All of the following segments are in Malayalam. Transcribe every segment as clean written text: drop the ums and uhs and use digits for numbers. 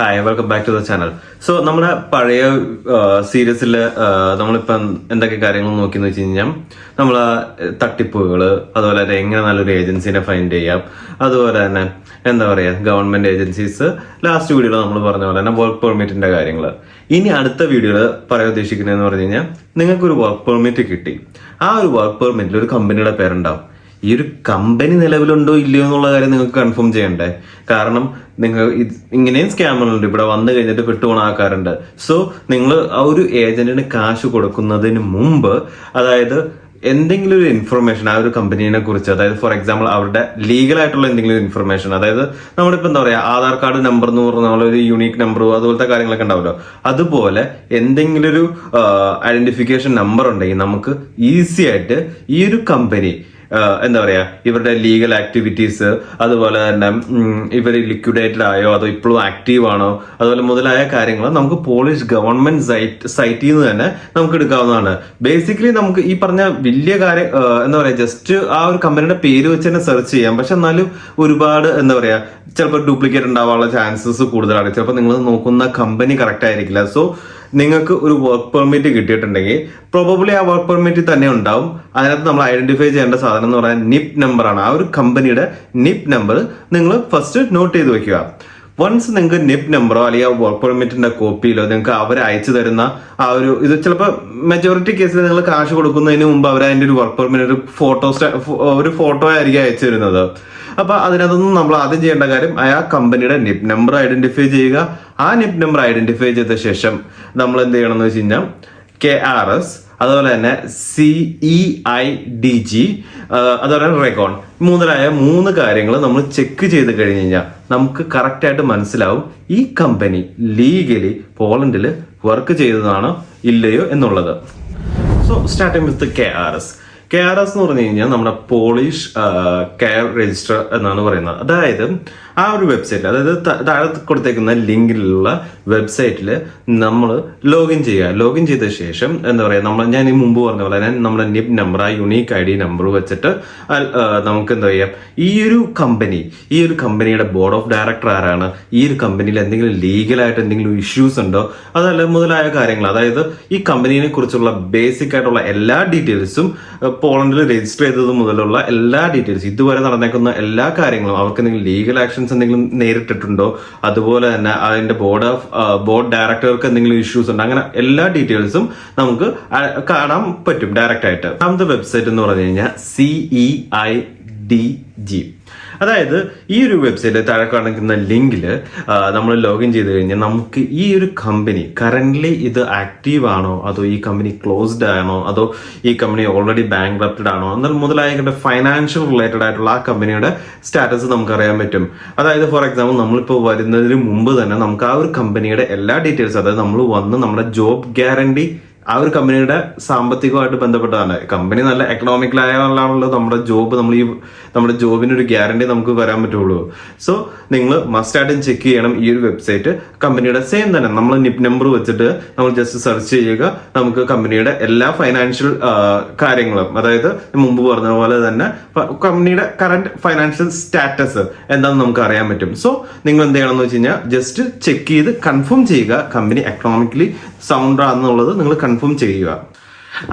Hi welcome back to the channel. So നമ്മുടെ പഴയ സീരീസിൽ നമ്മളിപ്പം എന്തൊക്കെ കാര്യങ്ങൾ നോക്കിയെന്ന് വെച്ച് കഴിഞ്ഞാൽ നമ്മൾ തട്ടിപ്പുകൾ, അതുപോലെ തന്നെ എങ്ങനെ നല്ലൊരു ഏജൻസിനെ ഫൈൻഡ് ചെയ്യാം, അതുപോലെ തന്നെ എന്താ പറയുക ഗവൺമെന്റ് ഏജൻസീസ്, ലാസ്റ്റ് വീഡിയോയിൽ നമ്മൾ പറഞ്ഞ പോലെ തന്നെ വർക്ക് പെർമിറ്റിന്റെ കാര്യങ്ങൾ. ഇനി അടുത്ത വീഡിയോയിൽ പറയാൻ ഉദ്ദേശിക്കുന്നതെന്ന് പറഞ്ഞു കഴിഞ്ഞാൽ നിങ്ങൾക്കൊരു വർക്ക് പെർമിറ്റ് കിട്ടി. ആ ഒരു വർക്ക് പെർമിറ്റിൽ ഒരു കമ്പനിയുടെ പേരുണ്ടാവും. ഈ ഒരു കമ്പനി നിലവിലുണ്ടോ ഇല്ലയോ എന്നുള്ള കാര്യം നിങ്ങൾക്ക് കൺഫേം ചെയ്യണ്ടേ? കാരണം നിങ്ങൾ ഇങ്ങനെയും സ്കാമറുണ്ട്, ഇവിടെ വന്നു കഴിഞ്ഞിട്ട് പെട്ടുപോണ ആൾക്കാരുണ്ട്. സോ നിങ്ങൾ ആ ഒരു ഏജന്റിന് കാശ് കൊടുക്കുന്നതിന് മുമ്പ്, അതായത് എന്തെങ്കിലും ഒരു ഇൻഫർമേഷൻ ആ ഒരു കമ്പനീനെ കുറിച്ച്, അതായത് ഫോർ എക്സാമ്പിൾ അവരുടെ ലീഗൽ ആയിട്ടുള്ള എന്തെങ്കിലും ഇൻഫർമേഷൻ, അതായത് നമ്മളിപ്പോ എന്താ പറയാ ആധാർ കാർഡ് നമ്പർ എന്ന് പറഞ്ഞ നമ്മളൊരു യൂണീക്ക് നമ്പർ അതുപോലത്തെ കാര്യങ്ങളൊക്കെ ഉണ്ടാവുമല്ലോ, അതുപോലെ എന്തെങ്കിലും ഒരു ഐഡന്റിഫിക്കേഷൻ നമ്പർ ഉണ്ടെങ്കിൽ നമുക്ക് ഈസി ആയിട്ട് ഈ ഒരു കമ്പനി എന്താ പറയാ ഇവരുടെ ലീഗൽ ആക്ടിവിറ്റീസ്, അതുപോലെ തന്നെ ഇവർ ലിക്വിഡേറ്റഡ് ആയോ അതോ ഇപ്പോഴും ആക്റ്റീവ് ആണോ, അതുപോലെ മുതലായ കാര്യങ്ങൾ നമുക്ക് പോളിഷ് ഗവൺമെന്റ് സൈറ്റിൽ നിന്ന് തന്നെ നമുക്ക് എടുക്കാവുന്നതാണ്. ബേസിക്കലി നമുക്ക് ഈ പറഞ്ഞ വലിയ കാര്യം എന്താ പറയാ ജസ്റ്റ് ആ ഒരു കമ്പനിയുടെ പേര് വെച്ച് തന്നെ സെർച്ച് ചെയ്യാം. പക്ഷെ എന്നാലും ഒരുപാട് എന്താ പറയാ ചിലപ്പോൾ ഡ്യൂപ്ലിക്കേറ്റ് ഉണ്ടാവാനുള്ള ചാൻസസ് കൂടുതലാണ്. ചിലപ്പോൾ നിങ്ങൾ നോക്കുന്ന കമ്പനി കറക്റ്റ് ആയിരിക്കില്ല. സോ നിങ്ങൾക്ക് ഒരു വർക്ക് പെർമിറ്റ് കിട്ടിയിട്ടുണ്ടെങ്കിൽ പ്രോബബ്ലി ആ വർക്ക് പെർമിറ്റ് തന്നെ ഉണ്ടാവും. അതിനകത്ത് നമ്മൾ ഐഡന്റിഫൈ ചെയ്യേണ്ട സാധനം എന്ന് പറയാൻ നിപ് നമ്പറാണ്. ആ ഒരു കമ്പനിയുടെ നിപ് നമ്പർ നിങ്ങൾ ഫസ്റ്റ് നോട്ട് ചെയ്ത് വെക്കുക. വൺസ് നിങ്ങൾക്ക് നിപ് നമ്പറോ അല്ലെങ്കിൽ ആ വർക്ക് പെർമിറ്റിന്റെ കോപ്പിയിലോ നിങ്ങൾക്ക് അവർ അയച്ചു തരുന്ന ആ ഒരു ഇത്, ചിലപ്പോൾ മെജോറിറ്റി കേസിൽ നിങ്ങൾ കാശ് കൊടുക്കുന്നതിന് മുമ്പ് അവർ അതിന്റെ ഒരു വർക്ക് പെർമിറ്റ് ഒരു ഫോട്ടോ ആയിരിക്കും അയച്ചു തരുന്നത്. അപ്പൊ അതിനകത്തൊന്നും നമ്മൾ ആദ്യം ചെയ്യേണ്ട കാര്യം ആ കമ്പനിയുടെ നിപ് നമ്പർ ഐഡന്റിഫൈ ചെയ്യുക. ആ നിപ് നമ്പർ ഐഡന്റിഫൈ ചെയ്ത ശേഷം നമ്മൾ എന്ത് ചെയ്യണം എന്ന് വെച്ച് കഴിഞ്ഞാൽ KRS, അതുപോലെ തന്നെ CEIDG, അതുപോലെ തന്നെ റെക്കോൺ, മുതലായ 3 കാര്യങ്ങൾ നമ്മൾ ചെക്ക് ചെയ്ത് കഴിഞ്ഞ് കഴിഞ്ഞാൽ നമുക്ക് കറക്റ്റ് ആയിട്ട് മനസ്സിലാവും ഈ കമ്പനി ലീഗലി പോളണ്ടിൽ വർക്ക് ചെയ്തതാണോ ഇല്ലയോ എന്നുള്ളത്. സോ സ്റ്റാർട്ടിംഗ് വിത്ത് KRS എന്ന് പറഞ്ഞു കഴിഞ്ഞാൽ നമ്മുടെ പോളിഷ് കെയർ രജിസ്റ്റർ എന്നാണ് പറയുന്നത്. അതായത് ആ ഒരു വെബ്സൈറ്റിൽ, അതായത് താഴെ കൊടുത്തേക്കുന്ന ലിങ്കിലുള്ള വെബ്സൈറ്റിൽ നമ്മൾ ലോഗിൻ ചെയ്യുക. ലോഗിൻ ചെയ്ത ശേഷം എന്താ പറയുക ഞാൻ ഈ മുമ്പ് പറഞ്ഞ പോലെ തന്നെ നമ്മുടെ നിപ് നമ്പർ, ആ യുണീക്ക് ID നമ്പർ വെച്ചിട്ട് നമുക്ക് എന്താ ചെയ്യാം ഈ ഒരു കമ്പനിയുടെ ബോർഡ് ഓഫ് ഡയറക്ടർ ആരാണ്, ഈ ഒരു കമ്പനിയിൽ എന്തെങ്കിലും ലീഗലായിട്ട് എന്തെങ്കിലും ഇഷ്യൂസ് ഉണ്ടോ, അതല്ല മുതലായ കാര്യങ്ങൾ, അതായത് ഈ കമ്പനിയെ കുറിച്ചുള്ള ബേസിക് ആയിട്ടുള്ള എല്ലാ ഡീറ്റെയിൽസും, പോളണ്ടിൽ രജിസ്റ്റർ ചെയ്തത് മുതലുള്ള എല്ലാ ഡീറ്റെയിൽസും, ഇതുവരെ നടന്നേക്കുന്ന എല്ലാ കാര്യങ്ങളും, അവർക്ക് എന്തെങ്കിലും ലീഗൽ ആക്ഷൻസ് എന്തെങ്കിലും നേരിട്ടിട്ടുണ്ടോ, അതുപോലെ തന്നെ അതിന്റെ ബോർഡ് ഡയറക്ടർക്ക് എന്തെങ്കിലും ഇഷ്യൂസ് ഉണ്ടോ, അങ്ങനെ എല്ലാ ഡീറ്റെയിൽസും നമുക്ക് കാണാൻ പറ്റും ഡയറക്റ്റ് ആയിട്ട്. രണ്ടാമത്തെ വെബ്സൈറ്റ് എന്ന് പറഞ്ഞു കഴിഞ്ഞാൽ CEIDG. അതായത് ഈ ഒരു വെബ്സൈറ്റ് താഴെ കാണിക്കുന്ന ലിങ്കിൽ നമ്മൾ ലോഗിൻ ചെയ്ത് കഴിഞ്ഞാൽ നമുക്ക് ഈ ഒരു കമ്പനി കറന്റ്ലി ഇത് ആക്റ്റീവ് ആണോ, അതോ ഈ കമ്പനി ക്ലോസ്ഡ് ആണോ, അതോ ഈ കമ്പനി ഓൾറെഡി ബാങ്ക്രപ്റ്റഡ് ആണോ, എന്നാൽ മുതലായ ഫൈനാൻഷ്യൽ റിലേറ്റഡ് ആയിട്ടുള്ള ആ കമ്പനിയുടെ സ്റ്റാറ്റസ് നമുക്ക് അറിയാൻ പറ്റും. അതായത് ഫോർ എക്സാമ്പിൾ നമ്മളിപ്പോൾ വരുന്നതിന് മുമ്പ് തന്നെ നമുക്ക് ആ ഒരു കമ്പനിയുടെ എല്ലാ ഡീറ്റെയിൽസ്, അതായത് നമ്മൾ വന്ന് നമ്മുടെ ജോബ് ഗ്യാരണ്ടി ആ ഒരു കമ്പനിയുടെ സാമ്പത്തികമായിട്ട് ബന്ധപ്പെട്ടതാണ്. കമ്പനി നല്ല എക്കണോമിക്കലായാണല്ലോ നമ്മുടെ ജോബ്, നമ്മുടെ ജോബിനൊരു ഗ്യാരണ്ടി നമുക്ക് വരാൻ പറ്റുള്ളൂ. സോ നിങ്ങൾ മസ്റ്റ് ആയിട്ടും ചെക്ക് ചെയ്യണം ഈ ഒരു വെബ്സൈറ്റ്. കമ്പനിയുടെ സെയിം തന്നെ നമ്മൾ നിപ് നമ്പർ വെച്ചിട്ട് നമ്മൾ ജസ്റ്റ് സെർച്ച് ചെയ്യുക. നമുക്ക് കമ്പനിയുടെ എല്ലാ ഫൈനാൻഷ്യൽ കാര്യങ്ങളും, അതായത് മുമ്പ് പറഞ്ഞ പോലെ തന്നെ കമ്പനിയുടെ കറന്റ് ഫൈനാൻഷ്യൽ സ്റ്റാറ്റസ് എന്താണെന്ന് നമുക്ക് അറിയാൻ പറ്റും. സോ നിങ്ങൾ എന്ത് ചെയ്യണം എന്ന് വെച്ച് കഴിഞ്ഞാൽ ജസ്റ്റ് ചെക്ക് ചെയ്ത് കൺഫേം ചെയ്യുക കമ്പനി എക്കണോമിക്കലി സൗണ്ട് ആണെന്നുള്ളത് നിങ്ങൾ കൺഫേം ചെയ്യുക.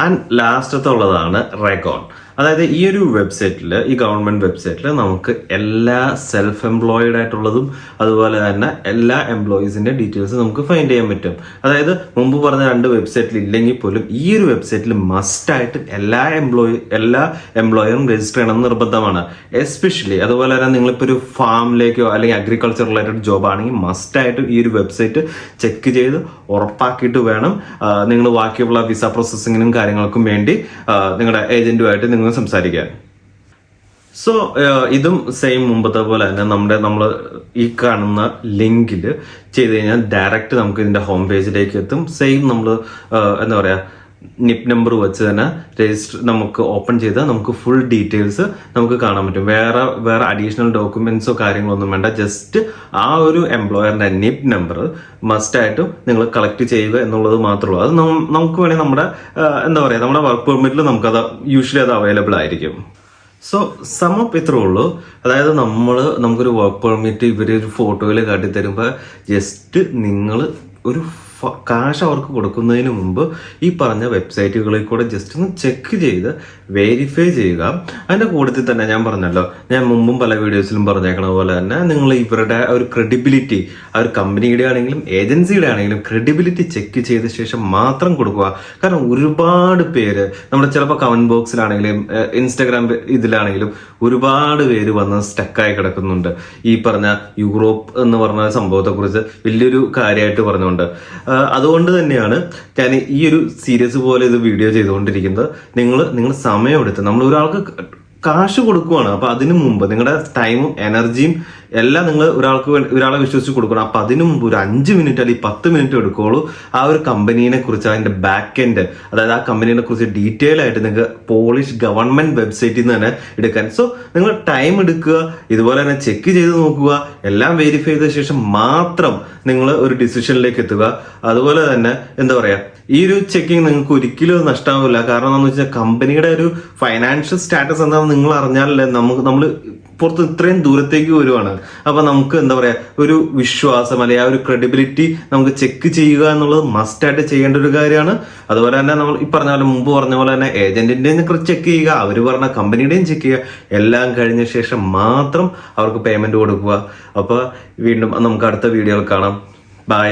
ആൻഡ് ലാസ്റ്റത്തെ ഉള്ളതാണ് റെക്കോൺ. അതായത് ഈ ഒരു വെബ്സൈറ്റിൽ, ഈ ഗവൺമെന്റ് വെബ്സൈറ്റിൽ നമുക്ക് എല്ലാ സെൽഫ് എംപ്ലോയിഡ് ആയിട്ടുള്ളതും അതുപോലെ തന്നെ എല്ലാ എംപ്ലോയീസിന്റെ ഡീറ്റെയിൽസ് നമുക്ക് ഫൈൻഡ് ചെയ്യാൻ പറ്റും. അതായത് മുമ്പ് പറഞ്ഞ 2 വെബ്സൈറ്റിൽ ഇല്ലെങ്കിൽ പോലും ഈ ഒരു വെബ്സൈറ്റിൽ മസ്റ്റ് ആയിട്ട് എല്ലാ എംപ്ലോയറും രജിസ്റ്റർ ചെയ്യണം നിർബന്ധമാണ്. എസ്പെഷ്യലി അതുപോലെ തന്നെ നിങ്ങളിപ്പോൾ ഒരു ഫാമിലേക്കോ അല്ലെങ്കിൽ അഗ്രികൾച്ചർ റിലേറ്റഡ് ജോബ് ആണെങ്കിൽ മസ്റ്റ് ആയിട്ട് ഈ ഒരു വെബ്സൈറ്റ് ചെക്ക് ചെയ്ത് ഉറപ്പാക്കിയിട്ട് വേണം നിങ്ങൾ ബാക്കിയുള്ള വിസ പ്രോസസ്സിങ്ങിനും കാര്യങ്ങൾക്കും വേണ്ടി നിങ്ങളുടെ ഏജന്റുമായിട്ട് നിങ്ങൾ സംസാരിക്കാൻ. സോ ഇതും സെയിം മുമ്പത്തെ പോലെ തന്നെ നമ്മൾ ഈ കാണുന്ന ലിങ്കിൽ ചെയ്ത് കഴിഞ്ഞാൽ ഡയറക്റ്റ് നമുക്ക് ഇതിന്റെ ഹോം പേജിലേക്ക് എത്തും. സെയിം നമ്മൾ എന്താ പറയാ നിപ് നമ്പർ വെച്ച് തന്നെ രജിസ്റ്റർ നമുക്ക് ഓപ്പൺ ചെയ്താൽ നമുക്ക് ഫുൾ ഡീറ്റെയിൽസ് നമുക്ക് കാണാൻ പറ്റും. വേറെ അഡീഷണൽ ഡോക്യുമെന്റ്സോ കാര്യങ്ങളൊന്നും വേണ്ട. ജസ്റ്റ് ആ ഒരു എംപ്ലോയറിന്റെ നിപ് നമ്പർ മസ്റ്റ് ആയിട്ടും നിങ്ങൾ കളക്ട് ചെയ്യുക എന്നുള്ളത് മാത്രമേ ഉള്ളൂ. അത് നമുക്ക് വേണമെങ്കിൽ നമ്മുടെ എന്താ പറയുക നമ്മുടെ വർക്ക് പെർമിറ്റിൽ നമുക്കത് യൂഷ്വലി അത് അവൈലബിൾ ആയിരിക്കും. സോ സമപ്പ് ഇത്രേ ഉള്ളൂ. അതായത് നമുക്കൊരു വർക്ക് പെർമിറ്റ് ഇവരൊരു ഫോട്ടോയിൽ കാട്ടിത്തരുമ്പോൾ ജസ്റ്റ് നിങ്ങൾ ഒരു കാശ് അവർക്ക് കൊടുക്കുന്നതിന് മുമ്പ് ഈ പറഞ്ഞ വെബ്സൈറ്റുകളിൽ കൂടെ ജസ്റ്റ് ഒന്ന് ചെക്ക് ചെയ്ത് വെരിഫൈ ചെയ്യുക. അതിൻ്റെ കൂട്ടത്തിൽ തന്നെ ഞാൻ പറഞ്ഞല്ലോ, ഞാൻ മുമ്പും പല വീഡിയോസിലും പറഞ്ഞേക്കണ പോലെ തന്നെ നിങ്ങൾ ഇവരുടെ ഒരു ക്രെഡിബിലിറ്റി, ആ ഒരു കമ്പനിയുടെ ആണെങ്കിലും ഏജൻസിയുടെ ആണെങ്കിലും ക്രെഡിബിലിറ്റി ചെക്ക് ചെയ്ത ശേഷം മാത്രം കൊടുക്കുക. കാരണം ഒരുപാട് പേര് നമ്മുടെ ചിലപ്പോൾ കമന്റ് ബോക്സിലാണെങ്കിലും ഇൻസ്റ്റാഗ്രാം ഇതിലാണെങ്കിലും ഒരുപാട് പേര് വന്ന് സ്റ്റക്കായി കിടക്കുന്നുണ്ട്. ഈ പറഞ്ഞ യൂറോപ്പ് എന്ന് പറഞ്ഞ സംഭവത്തെക്കുറിച്ച് വലിയൊരു കാര്യമായിട്ട് പറഞ്ഞുകൊണ്ട്. അതുകൊണ്ട് തന്നെയാണ് ഞാൻ ഈ ഒരു സീരീസ് പോലെ ഇത് വീഡിയോ ചെയ്തുകൊണ്ടിരിക്കുന്നത്. നിങ്ങൾ സമയമെടുത്ത് നമ്മൾ ഒരാൾക്ക് കാശ് കൊടുക്കുവാണ്. അപ്പൊ അതിനു മുമ്പ് നിങ്ങളുടെ ടൈമും എനർജിയും എല്ലാം നിങ്ങൾ ഒരാളെ വിശ്വസിച്ച് കൊടുക്കണം. അപ്പൊ അതിനു മുമ്പ് ഒരു 5 മിനിറ്റ് അല്ലെങ്കിൽ 10 മിനിറ്റ് എടുക്കുള്ളൂ ആ ഒരു കമ്പനീനെ കുറിച്ച്, അതിന്റെ ബാക്ക് എൻഡ്, അതായത് ആ കമ്പനീനെ കുറിച്ച് ഡീറ്റെയിൽ ആയിട്ട് നിങ്ങൾക്ക് പോളിഷ് ഗവൺമെന്റ് വെബ്സൈറ്റിൽ നിന്ന് തന്നെ എടുക്കാൻ. സോ നിങ്ങൾ ടൈം എടുക്കുക, ഇതുപോലെ തന്നെ ചെക്ക് ചെയ്ത് നോക്കുക, എല്ലാം വെരിഫൈ ചെയ്ത ശേഷം മാത്രം നിങ്ങൾ ഒരു ഡിസിഷനിലേക്ക് എത്തുക. അതുപോലെ തന്നെ എന്താ പറയാ, ഈ ഒരു ചെക്കിങ് നിങ്ങൾക്ക് ഒരിക്കലും നഷ്ടമാവില്ല. കാരണം എന്താണെന്ന് വെച്ചാൽ കമ്പനിയുടെ ഒരു ഫൈനാൻഷ്യൽ സ്റ്റാറ്റസ് എന്താണെന്ന് നിങ്ങൾ അറിഞ്ഞാലല്ലേ നമ്മൾ പുറത്ത് ഇത്രയും ദൂരത്തേക്ക് വരുവാണ്. അപ്പൊ നമുക്ക് എന്താ പറയാ, ഒരു വിശ്വാസം അല്ലെങ്കിൽ ആ ഒരു ക്രെഡിബിലിറ്റി നമുക്ക് ചെക്ക് ചെയ്യുക എന്നുള്ളത് മസ്റ്റായിട്ട് ചെയ്യേണ്ട ഒരു കാര്യമാണ്. അതുപോലെ തന്നെ നമ്മൾ ഈ പറഞ്ഞ പോലെ മുമ്പ് പറഞ്ഞ പോലെ തന്നെ ഏജന്റിന്റെയും കുറിച്ച് ചെക്ക് ചെയ്യുക, അവർ പറഞ്ഞ കമ്പനിയുടെയും ചെക്ക് ചെയ്യുക. എല്ലാം കഴിഞ്ഞ ശേഷം മാത്രം അവർക്ക് പേയ്മെന്റ് കൊടുക്കുക. അപ്പൊ വീണ്ടും നമുക്ക് അടുത്ത വീഡിയോയിൽ കാണാം. ബൈ.